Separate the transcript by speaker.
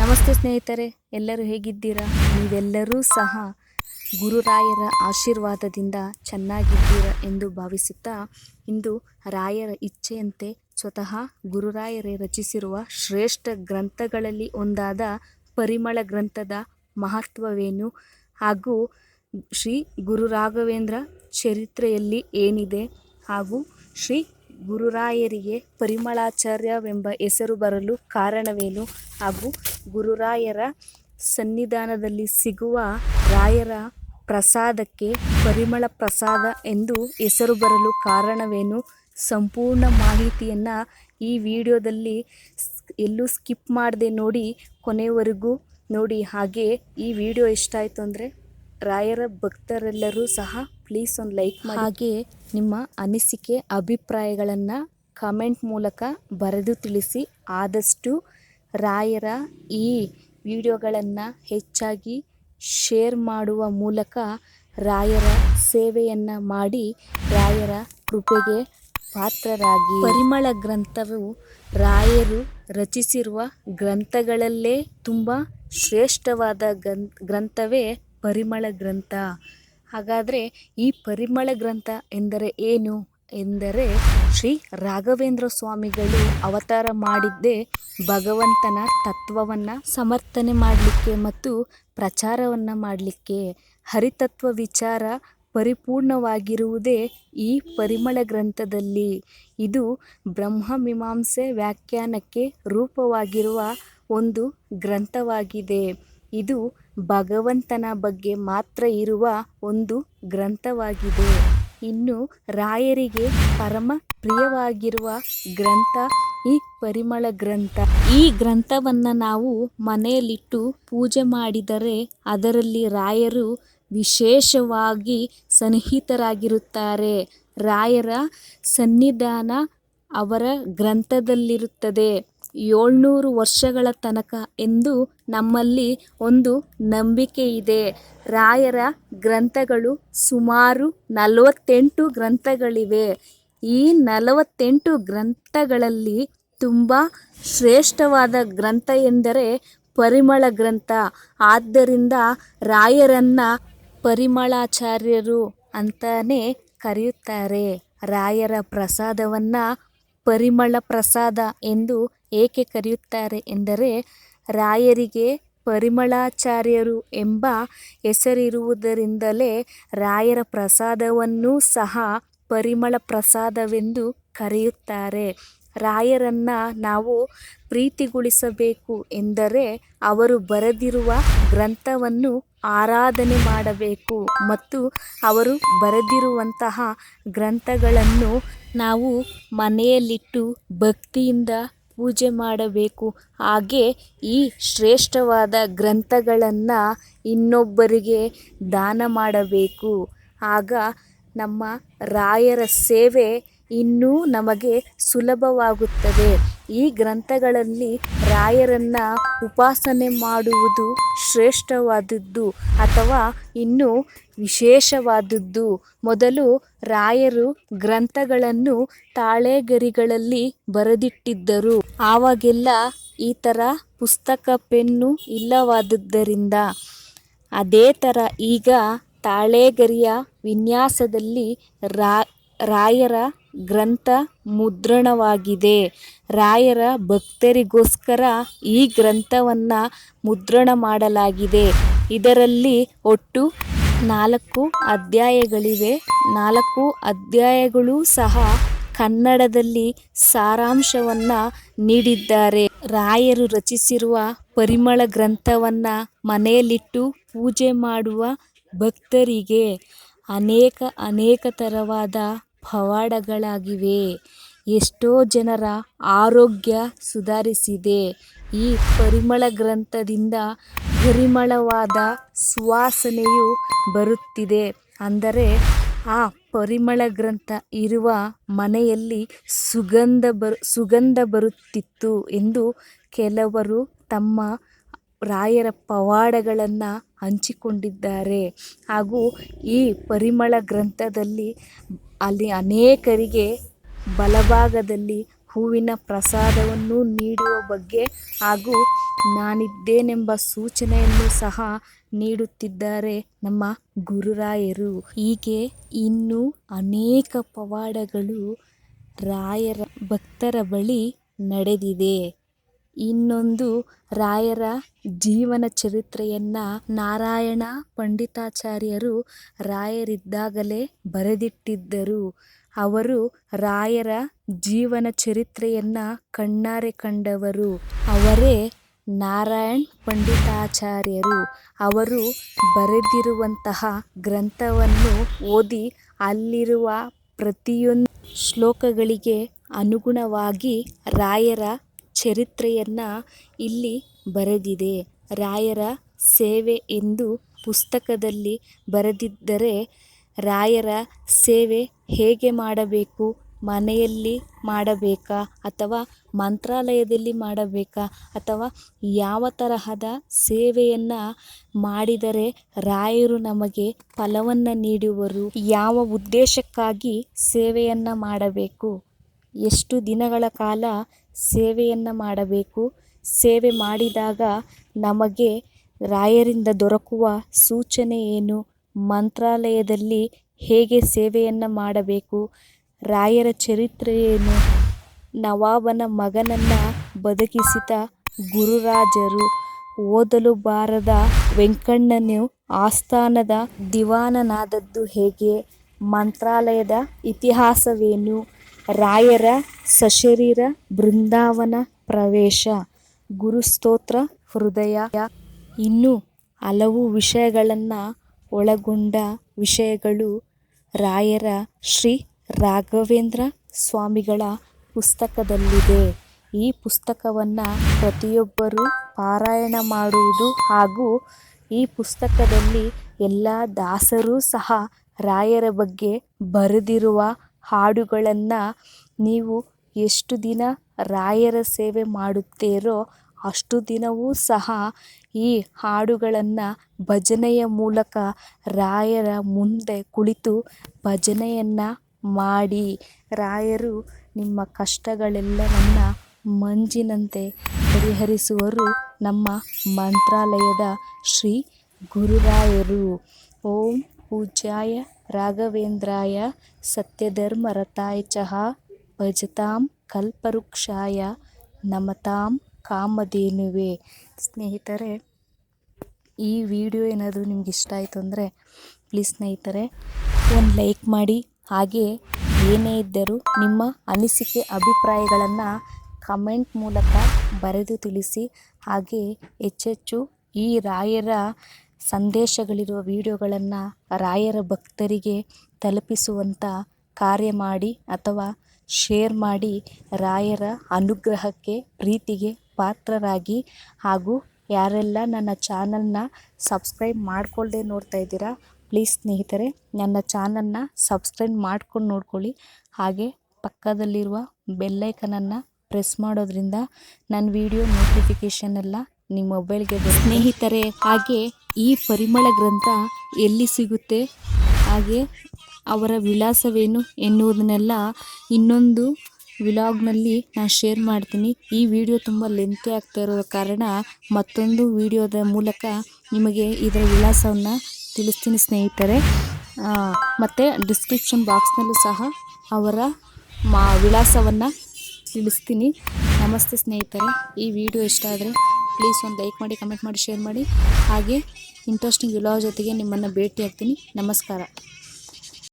Speaker 1: ನಮಸ್ತೆ ಸ್ನೇಹಿತರೆ, ಎಲ್ಲರೂ ಹೇಗಿದ್ದೀರಾ? ನೀವೆಲ್ಲರೂ ಸಹ ಗುರುರಾಯರ ಆಶೀರ್ವಾದದಿಂದ ಚೆನ್ನಾಗಿದ್ದೀರಾ ಎಂದು ಭಾವಿಸುತ್ತಾ, ಇಂದು ರಾಯರ ಇಚ್ಛೆಯಂತೆ ಸ್ವತಃ ಗುರುರಾಯರೇ ರಚಿಸಿರುವ ಶ್ರೇಷ್ಠ ಗ್ರಂಥಗಳಲ್ಲಿ ಒಂದಾದ ಪರಿಮಳ ಗ್ರಂಥದ ಮಹತ್ವವೇನು ಹಾಗೂ ಶ್ರೀ ಗುರುರಾಘವೇಂದ್ರ ಚರಿತ್ರೆಯಲ್ಲಿ ಏನಿದೆ ಹಾಗೂ ಶ್ರೀ ಗುರುರಾಯರಿಗೆ ಪರಿಮಳಾಚಾರ್ಯವೆಂಬ ಹೆಸರು ಬರಲು ಕಾರಣವೇನು ಹಾಗೂ ಗುರುರಾಯರ ಸನ್ನಿಧಾನದಲ್ಲಿ ಸಿಗುವ ರಾಯರ ಪ್ರಸಾದಕ್ಕೆ ಪರಿಮಳ ಪ್ರಸಾದ ಎಂದು ಹೆಸರು ಬರಲು ಕಾರಣವೇನು, ಸಂಪೂರ್ಣ ಮಾಹಿತಿಯನ್ನು ಈ ವಿಡಿಯೋದಲ್ಲಿ ಎಲ್ಲೂ ಸ್ಕಿಪ್ ಮಾಡದೆ ನೋಡಿ, ಕೊನೆವರೆಗೂ ನೋಡಿ. ಹಾಗೆ ಈ ವಿಡಿಯೋ ಇಷ್ಟ ಆಯಿತು ಅಂದರೆ ರಾಯರ ಭಕ್ತರೆಲ್ಲರೂ ಸಹ ಪ್ಲೀಸ್ ಒಂದು ಲೈಕ್ ಮಾಡಿ. ಹಾಗೆ ನಿಮ್ಮ ಅನಿಸಿಕೆ ಅಭಿಪ್ರಾಯಗಳನ್ನು ಕಮೆಂಟ್ ಮೂಲಕ ಬರೆದು ತಿಳಿಸಿ. ಆದಷ್ಟು ರಾಯರ ಈ ವಿಡಿಯೋಗಳನ್ನು ಹೆಚ್ಚಾಗಿ ಶೇರ್ ಮಾಡುವ ಮೂಲಕ ರಾಯರ ಸೇವೆಯನ್ನು ಮಾಡಿ ರಾಯರ ಕೃಪೆಗೆ ಪಾತ್ರರಾಗಿ. ಪರಿಮಳ ಗ್ರಂಥವು ರಾಯರು ರಚಿಸಿರುವ ಗ್ರಂಥಗಳಲ್ಲೇ ತುಂಬ ಶ್ರೇಷ್ಠವಾದ ಗ್ರಂಥವೇ ಪರಿಮಳ ಗ್ರಂಥ. ಹಾಗಾದರೆ ಈ ಪರಿಮಳ ಗ್ರಂಥ ಎಂದರೆ ಏನು ಎಂದರೆ, ಶ್ರೀ ರಾಘವೇಂದ್ರ ಸ್ವಾಮಿಗಳು ಅವತಾರ ಮಾಡಿದ್ದೇ ಭಗವಂತನ ತತ್ವವನ್ನು ಸಮರ್ಥನೆ ಮಾಡಲಿಕ್ಕೆ ಮತ್ತು ಪ್ರಚಾರವನ್ನು ಮಾಡಲಿಕ್ಕೆ. ಹರಿತತ್ವ ವಿಚಾರ ಪರಿಪೂರ್ಣವಾಗಿರುವುದೇ ಈ ಪರಿಮಳ ಗ್ರಂಥದಲ್ಲಿ. ಇದು ಬ್ರಹ್ಮಮೀಮಾಂಸೆ ವ್ಯಾಖ್ಯಾನಕ್ಕೆ ರೂಪವಾಗಿರುವ ಒಂದು ಗ್ರಂಥವಾಗಿದೆ. ಇದು ಭಗವಂತನ ಬಗ್ಗೆ ಮಾತ್ರ ಇರುವ ಒಂದು ಗ್ರಂಥವಾಗಿದೆ. ಇನ್ನು ರಾಯರಿಗೆ ಪರಮ ಪ್ರಿಯವಾಗಿರುವ ಗ್ರಂಥ ಈ ಪರಿಮಳ ಗ್ರಂಥ. ಈ ಗ್ರಂಥವನ್ನು ನಾವು ಮನೆಯಲ್ಲಿಟ್ಟು ಪೂಜೆ ಮಾಡಿದರೆ ಅದರಲ್ಲಿ ರಾಯರು ವಿಶೇಷವಾಗಿ ಸನ್ನಿಹಿತರಾಗಿರುತ್ತಾರೆ. ರಾಯರ ಸನ್ನಿಧಾನ ಅವರ ಗ್ರಂಥದಲ್ಲಿರುತ್ತದೆ 700 ವರ್ಷಗಳ ತನಕ ಎಂದು ನಮ್ಮಲ್ಲಿ ಒಂದು ನಂಬಿಕೆ ಇದೆ. ರಾಯರ ಗ್ರಂಥಗಳು ಸುಮಾರು 48 ಗ್ರಂಥಗಳಿವೆ. ಈ 48 ಗ್ರಂಥಗಳಲ್ಲಿ ತುಂಬ ಶ್ರೇಷ್ಠವಾದ ಗ್ರಂಥ ಎಂದರೆ ಪರಿಮಳ ಗ್ರಂಥ. ಆದ್ದರಿಂದ ರಾಯರನ್ನು ಪರಿಮಳಾಚಾರ್ಯರು ಅಂತಾನೆ ಕರೆಯುತ್ತಾರೆ. ರಾಯರ ಪ್ರಸಾದವನ್ನು ಪರಿಮಳ ಪ್ರಸಾದ ಎಂದು ಏಕೆ ಕರೆಯುತ್ತಾರೆ ಎಂದರೆ, ರಾಯರಿಗೆ ಪರಿಮಳಾಚಾರ್ಯರು ಎಂಬ ಹೆಸರಿರುವುದರಿಂದಲೇ ರಾಯರ ಪ್ರಸಾದವನ್ನೂ ಸಹ ಪರಿಮಳ ಪ್ರಸಾದವೆಂದು ಕರೆಯುತ್ತಾರೆ. ರಾಯರನ್ನು ನಾವು ಪ್ರೀತಿಗೊಳಿಸಬೇಕು ಎಂದರೆ ಅವರು ಬರೆದಿರುವ ಗ್ರಂಥವನ್ನು ಆರಾಧನೆ ಮಾಡಬೇಕು ಮತ್ತು ಅವರು ಬರೆದಿರುವಂತಹ ಗ್ರಂಥಗಳನ್ನು ನಾವು ಮನೆಯಲ್ಲಿಟ್ಟು ಭಕ್ತಿಯಿಂದ ಪೂಜೆ ಮಾಡಬೇಕು. ಹಾಗೆ ಈ ಶ್ರೇಷ್ಠವಾದ ಗ್ರಂಥಗಳನ್ನು ಇನ್ನೊಬ್ಬರಿಗೆ ದಾನ ಮಾಡಬೇಕು. ಆಗ ನಮ್ಮ ರಾಯರ ಸೇವೆ ಇನ್ನೂ ನಮಗೆ ಸುಲಭವಾಗುತ್ತದೆ. ಈ ಗ್ರಂಥಗಳಲ್ಲಿ ರಾಯರನ್ನು ಉಪಾಸನೆ ಮಾಡುವುದು ಶ್ರೇಷ್ಠವಾದದ್ದು ಅಥವಾ ಇನ್ನೂ ವಿಶೇಷವಾದದ್ದು. ಮೊದಲು ರಾಯರು ಗ್ರಂಥಗಳನ್ನು ತಾಳೆಗರಿಗಳಲ್ಲಿ ಬರೆದಿಟ್ಟಿದ್ದರು. ಆವಾಗೆಲ್ಲ ಈ ಥರ ಪುಸ್ತಕ ಪೆನ್ನು ಇಲ್ಲವಾದುದರಿಂದ ಅದೇ ಥರ ಈಗ ತಾಳೆಗರಿಯ ವಿನ್ಯಾಸದಲ್ಲಿ ರಾಯರ ಗ್ರಂಥ ಮುದ್ರಣವಾಗಿದೆ. ರಾಯರ ಭಕ್ತರಿಗೋಸ್ಕರ ಈ ಗ್ರಂಥವನ್ನು ಮುದ್ರಣ ಮಾಡಲಾಗಿದೆ. ಇದರಲ್ಲಿ ಒಟ್ಟು 4 ಅಧ್ಯಾಯಗಳಿವೆ. 4 ಅಧ್ಯಾಯಗಳೂ ಸಹ ಕನ್ನಡದಲ್ಲಿ ಸಾರಾಂಶವನ್ನು ನೀಡಿದ್ದಾರೆ. ರಾಯರು ರಚಿಸಿರುವ ಪರಿಮಳ ಗ್ರಂಥವನ್ನು ಮನೆಯಲ್ಲಿಟ್ಟು ಪೂಜೆ ಮಾಡುವ ಭಕ್ತರಿಗೆ ಅನೇಕ ಥರವಾದ ಪವಾಡಗಳಾಗಿವೆ. ಎಷ್ಟೋ ಜನರ ಆರೋಗ್ಯ ಸುಧಾರಿಸಿದೆ. ಈ ಪರಿಮಳ ಗ್ರಂಥದಿಂದ ಪರಿಮಳವಾದ ಸುವಾಸನೆಯು ಬರುತ್ತಿದೆ. ಅಂದರೆ ಆ ಪರಿಮಳ ಗ್ರಂಥ ಇರುವ ಮನೆಯಲ್ಲಿ ಸುಗಂಧ ಬರುತ್ತಿತ್ತು ಎಂದು ಕೆಲವರು ತಮ್ಮ ರಾಯರ ಪವಾಡಗಳನ್ನು ಹಂಚಿಕೊಂಡಿದ್ದಾರೆ. ಹಾಗೂ ಈ ಪರಿಮಳ ಗ್ರಂಥದಲ್ಲಿ ಅಲ್ಲಿ ಅನೇಕರಿಗೆ ಬಲಭಾಗದಲ್ಲಿ ಹೂವಿನ ಪ್ರಸಾದವನ್ನು ನೀಡುವ ಬಗ್ಗೆ ಹಾಗೂ ನಾನಿದ್ದೇನೆಂಬ ಸೂಚನೆಯನ್ನು ಸಹ ನೀಡುತ್ತಿದ್ದಾರೆ ನಮ್ಮ ಗುರುರಾಯರು. ಹೀಗೆ ಇನ್ನೂ ಅನೇಕ ಪವಾಡಗಳು ರಾಯರ ಭಕ್ತರ ಬಳಿ ನಡೆದಿದೆ. ಇನ್ನೊಂದು ರಾಯರ ಜೀವನ ಚರಿತ್ರೆಯನ್ನ ನಾರಾಯಣ ಪಂಡಿತಾಚಾರ್ಯರು ರಾಯರಿದ್ದಾಗಲೇ ಬರೆದಿಟ್ಟಿದ್ದರು. ಅವರು ರಾಯರ ಜೀವನ ಚರಿತ್ರೆಯನ್ನ ಕಣ್ಣಾರೆ ಕಂಡವರು. ಅವರೇ ನಾರಾಯಣ್ ಪಂಡಿತಾಚಾರ್ಯರು. ಅವರು ಬರೆದಿರುವಂತಹ ಗ್ರಂಥವನ್ನು ಓದಿ ಅಲ್ಲಿರುವ ಪ್ರತಿಯೊಂದು ಶ್ಲೋಕಗಳಿಗೆ ಅನುಗುಣವಾಗಿ ರಾಯರ ಚರಿತ್ರೆಯನ್ನ ಇಲ್ಲಿ ಬರೆದಿದೆ. ರಾಯರ ಸೇವೆ ಎಂದು ಪುಸ್ತಕದಲ್ಲಿ ಬರೆದಿದ್ದರೆ ರಾಯರ ಸೇವೆ ಹೇಗೆ ಮಾಡಬೇಕು, ಮನೆಯಲ್ಲಿ ಮಾಡಬೇಕಾ ಅಥವಾ ಮಂತ್ರಾಲಯದಲ್ಲಿ ಮಾಡಬೇಕಾ ಅಥವಾ ಯಾವ ತರಹದ ಸೇವೆಯನ್ನು ಮಾಡಿದರೆ ರಾಯರು ನಮಗೆ ಫಲವನ್ನು ನೀಡುವರು, ಯಾವ ಉದ್ದೇಶಕ್ಕಾಗಿ ಸೇವೆಯನ್ನು ಮಾಡಬೇಕು, ಎಷ್ಟು ದಿನಗಳ ಕಾಲ ಸೇವೆಯನ್ನು ಮಾಡಬೇಕು, ಸೇವೆ ಮಾಡಿದಾಗ ನಮಗೆ ರಾಯರಿಂದ ದೊರಕುವ ಸೂಚನೆ ಏನು, ಮಂತ್ರಾಲಯದಲ್ಲಿ ಹೇಗೆ ಸೇವೆಯನ್ನು ಮಾಡಬೇಕು, ರಾಯರ ಚರಿತ್ರೆ ಏನು, ನವಾಬನ ಮಗನನ್ನು ಬದುಕಿಸಿದ ಗುರುರಾಜರು, ಓದಲು ಬಾರದ ವೆಂಕಣ್ಣನು ಆಸ್ಥಾನದ ದಿವಾನನಾದದ್ದು ಹೇಗೆ, ಮಂತ್ರಾಲಯದ ಇತಿಹಾಸವೇನು, ರಾಯರ ಸಶರೀರ ಬೃಂದಾವನ ಪ್ರವೇಶ, ಗುರುಸ್ತೋತ್ರ ಹೃದಯ, ಇನ್ನೂ ಹಲವು ವಿಷಯಗಳನ್ನು ಒಳಗೊಂಡ ವಿಷಯಗಳು ರಾಯರ ಶ್ರೀ ರಾಘವೇಂದ್ರ ಸ್ವಾಮಿಗಳ ಪುಸ್ತಕದಲ್ಲಿದೆ. ಈ ಪುಸ್ತಕವನ್ನು ಪ್ರತಿಯೊಬ್ಬರೂ ಪಾರಾಯಣ ಮಾಡುವುದು ಹಾಗೂ ಈ ಪುಸ್ತಕದಲ್ಲಿ ಎಲ್ಲ ದಾಸರೂ ಸಹ ರಾಯರ ಬಗ್ಗೆ ಬರೆದಿರುವ ಹಾಡುಗಳನ್ನು ನೀವು ಎಷ್ಟು ದಿನ ರಾಯರ ಸೇವೆ ಮಾಡುತ್ತೀರೋ ಅಷ್ಟು ದಿನವೂ ಸಹ ಈ ಹಾಡುಗಳನ್ನು ಭಜನೆಯ ಮೂಲಕ ರಾಯರ ಮುಂದೆ ಕುಳಿತು ಭಜನೆಯನ್ನು ಮಾಡಿ. ರಾಯರು ನಿಮ್ಮ ಕಷ್ಟಗಳೆಲ್ಲವನ್ನು ಮಂಜಿನಂತೆ ಪರಿಹರಿಸುವರು. ನಮ್ಮ ಮಂತ್ರಾಲಯದ ಶ್ರೀ ಗುರುರಾಯರು. ಓಂ ಪೂಜ್ಯಾಯ ರಾಘವೇಂದ್ರಾಯ ಸತ್ಯಧರ್ಮರತಾಯ ಚ ಭಜತಾಂ ಕಲ್ಪವೃಕ್ಷಾಯ ನಮತಾಂ ಕಾಮಧೇನುವೇ. ಸ್ನೇಹಿತರೆ, ಈ ವಿಡಿಯೋ ಏನಾದರೂ ನಿಮ್ಗೆ ಇಷ್ಟ ಆಯಿತು ಅಂದರೆ ಪ್ಲೀಸ್ ಸ್ನೇಹಿತರೆ ಒಂದು ಲೈಕ್ ಮಾಡಿ. ಹಾಗೆ ಏನೇ ಇದ್ದರೂ ನಿಮ್ಮ ಅನಿಸಿಕೆ ಅಭಿಪ್ರಾಯಗಳನ್ನು ಕಮೆಂಟ್ ಮೂಲಕ ಬರೆದು ತಿಳಿಸಿ. ಹಾಗೆ ಹೆಚ್ಚೆಚ್ಚು ಈ ರಾಯರ ಸಂದೇಶಗಳಿರುವ ವಿಡಿಯೋಗಳನ್ನು ರಾಯರ ಭಕ್ತರಿಗೆ ತಲುಪಿಸುವಂಥ ಕಾರ್ಯ ಮಾಡಿ ಅಥವಾ ಶೇರ್ ಮಾಡಿ. ರಾಯರ ಅನುಗ್ರಹಕ್ಕೆ ಪ್ರೀತಿಗೆ ಪಾತ್ರರಾಗಿ. ಹಾಗೂ ಯಾರೆಲ್ಲ ನನ್ನ ಚಾನಲ್ನ ಸಬ್ಸ್ಕ್ರೈಬ್ ಮಾಡಿಕೊಳ್ಳದೆ ನೋಡ್ತಾ ಇದ್ದೀರಾ, ಪ್ಲೀಸ್ ಸ್ನೇಹಿತರೆ ನನ್ನ ಚಾನಲ್ನ ಸಬ್ಸ್ಕ್ರೈಬ್ ಮಾಡ್ಕೊಂಡು ನೋಡ್ಕೊಳ್ಳಿ. ಹಾಗೆ ಪಕ್ಕದಲ್ಲಿರುವ ಬೆಲ್ಲೈಕನನ್ನು ಪ್ರೆಸ್ ಮಾಡೋದ್ರಿಂದ ನನ್ನ ವಿಡಿಯೋ ನೋಟಿಫಿಕೇಷನ್ ಎಲ್ಲ ನಿಮ್ಮ ಮೊಬೈಲ್ಗೆ ಬರುತ್ತೆ. ಸ್ನೇಹಿತರೆ, ಹಾಗೆ ಈ ಪರಿಮಳ ಗ್ರಂಥ ಎಲ್ಲಿ ಸಿಗುತ್ತೆ, ಹಾಗೆ ಅವರ ವಿಳಾಸವೇನು ಎನ್ನುವುದನ್ನೆಲ್ಲ ಇನ್ನೊಂದು ವ್ಲಾಗ್ನಲ್ಲಿ ನಾನು ಶೇರ್ ಮಾಡ್ತೀನಿ. ಈ ವಿಡಿಯೋ ತುಂಬ ಲೆಂತಿ ಆಗ್ತಾ ಇರೋ ಕಾರಣ ಮತ್ತೊಂದು ವಿಡಿಯೋದ ಮೂಲಕ ನಿಮಗೆ ಇದರ ವಿಳಾಸವನ್ನು ತಿಳಿಸ್ತೀನಿ ಸ್ನೇಹಿತರೆ. ಮತ್ತು ಡಿಸ್ಕ್ರಿಪ್ಷನ್ ಬಾಕ್ಸ್ನಲ್ಲೂ ಸಹ ಅವರ ವಿಳಾಸವನ್ನು ತಿಳಿಸ್ತೀನಿ. ನಮಸ್ತೆ ಸ್ನೇಹಿತರೆ, ಈ ವಿಡಿಯೋ ಇಷ್ಟ ಆದರೆ ಪ್ಲೀಸ್ ಒಂದು ಲೈಕ್ ಮಾಡಿ, ಕಮೆಂಟ್ ಮಾಡಿ, ಶೇರ್ ಮಾಡಿ. ಹಾಗೆ ಇಂಟ್ರೆಸ್ಟಿಂಗ್ ವಿಡಿಯೋ ಜೊತೆಗೆ ನಿಮ್ಮನ್ನು ಭೇಟಿ ಆಗ್ತೀನಿ. ನಮಸ್ಕಾರ.